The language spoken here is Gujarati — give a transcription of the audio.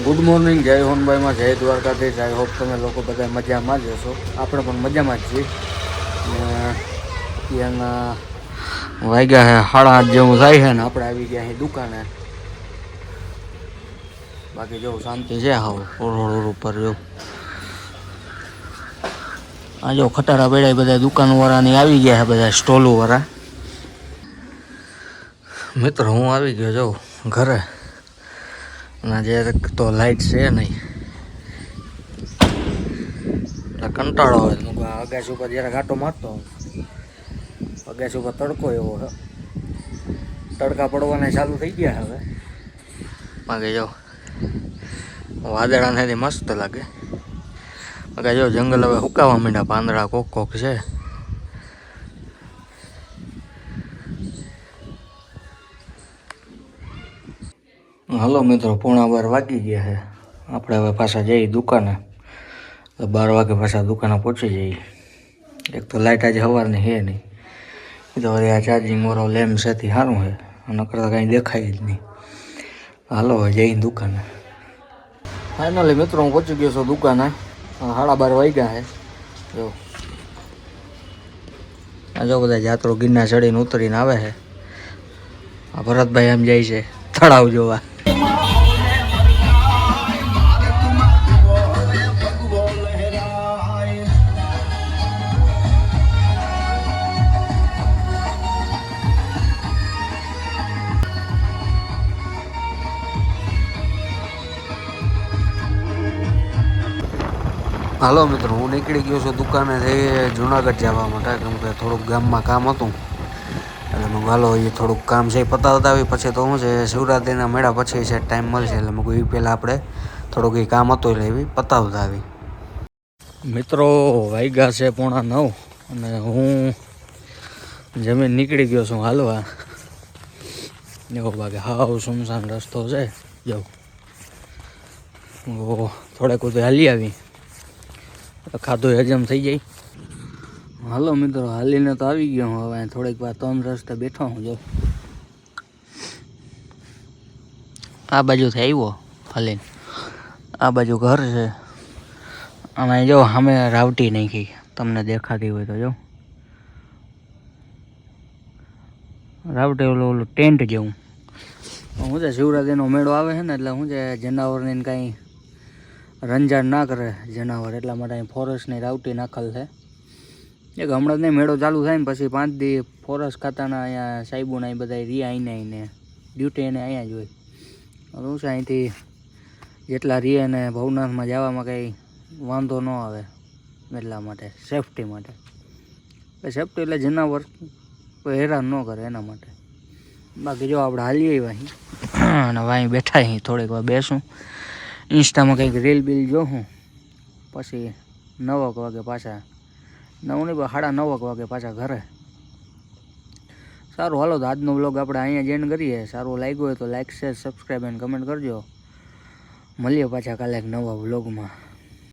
ગુડ મોર્નિંગ, જય હોનભાઈમાં, જય દ્વારકાધીશ. આઈ હોપ તમે લોકો બધા મજામાં જ હશો. આપણે પણ મજામાં જ છીએ. ત્યાંના વાગ્યા છે 8:30 જેવું થાય છે ને આપણે આવી ગયા અહીં દુકાને. બાકી જો શાંતિ છે. હાવ રોડ ઉપર જો આ જો ખટારા બેડા બધા દુકાનવાળાની આવી ગયા છે, બધા સ્ટોલોવાળા. મિત્રો હું આવી ગયો જો ઘરે, અને આજે તો લાઇટ છે નહીં એટલે કંટાળો હોય. અગાસી ઉપર જ્યારે ઘાટો મારતો અગાસી ઉપર તડકો એવો છે, તડકા પડવાના ચાલુ થઈ ગયા હવે. બાકી જો વાદળા નથી, મસ્ત લાગે. બાકી જો જંગલ હવે સુકાવા માંડ્યા, પાંદડા કોક કોક છે. હાલો મિત્રો, 11:15 વાગી ગયા છે. આપણે હવે પાછા જઈએ દુકાને. 12 વાગે પાછા દુકાને પહોંચી જઈએ. એક તો લાઇટ આજે સવારની છે નહીં, એ તો વળી આ ચાર્જિંગ વાળો લેમ્પ છે તે સારું છે, નકર તો કાંઈ દેખાય જ નહીં. હાલો હવે જઈએ દુકાને. ફાઇનલી મિત્રો હું પહોંચી ગયો છું દુકાને. 12:30 વાગ્યા છે. જો આ જો બધા જાત્રો ગિરનાર ચડીને ઉતરીને આવે છે. આ ભરતભાઈ એમ જાય છે તળાવ જોવા. હાલો મિત્રો, હું નીકળી ગયો છું દુકાનેથી જુનાગઢ જવા માટે, કેમ કે થોડુંક ગામમાં કામ હતું. એટલે મેં હાલો એ થોડુંક કામ છે એ પતાવતા આવી, પછી તો શું છે શિવરાત્રિના મેળા પછી છે ટાઈમ મળશે, એટલે મેં એ પહેલાં આપણે થોડુંક એ કામ હતું એટલે એવી પતાવતા આવી. મિત્રો વાગ્યા છે 8:45 અને હું જમીન નીકળી ગયો છું હાલવા. એવો બાકી હાવ સુમસાન રસ્તો છે. જાઉં થોડેક બધું હાલી આવી, ખાધું હજમ થઈ જાય. હાલો મિત્રો, હાલીને તો આવી ગયો હું. હવે થોડીક વાર 3 રસ્તે બેઠો હું. જો આ બાજુથી આવ્યો હાલીને, આ બાજુ ઘર છે. આમાં જો સામે રાવટી નાખી, તમને દેખાતી હોય તો જો રાવટી ઓલું ટેન્ટ જેવું. શું છે શિવરાત્રીનો મેળો આવે છે ને, એટલે શું છે જનાવરની કાંઈ રંજાણ ના કરે જનાવર, એટલા માટે અહીં ફોરેસ્ટની રાવટી નાખેલ છે. એક હમણાં જ નહીં મેળો ચાલુ થાય ને પછી 5 દી ફોરેસ્ટ ખાતાના અહીંયા સાહેબોના બધા રિયા આવીને ડ્યુટી એને અહીંયા જ હોય. શું છે અહીંથી જેટલા રિયા એને ભવનાથમાં જવામાં કંઈ વાંધો ન આવે, એટલા માટે સેફટી માટે. સેફટી એટલે જનાવર કોઈ હેરાન ન કરે એના માટે. બાકી જો આપણે હાલીએ અહીં અને અહીં બેઠા અહીં થોડીક વાર બેસું, ઇન્સ્ટામાં કંઈક રીલ બીલ જોઉં, પછી 9 વાગે પાછા 9 નહીં 9:30 વાગે પાછા ઘરે. સારું હાલો, તો આજનો વ્લોગ આપણે અહીંયા જ એન્ડ કરીએ. સારું લાગ્યું હોય તો લાઈક, શેર, સબસ્ક્રાઈબ અને કમેન્ટ કરજો. મળીએ પાછા કાલે એક નવા વ્લોગમાં.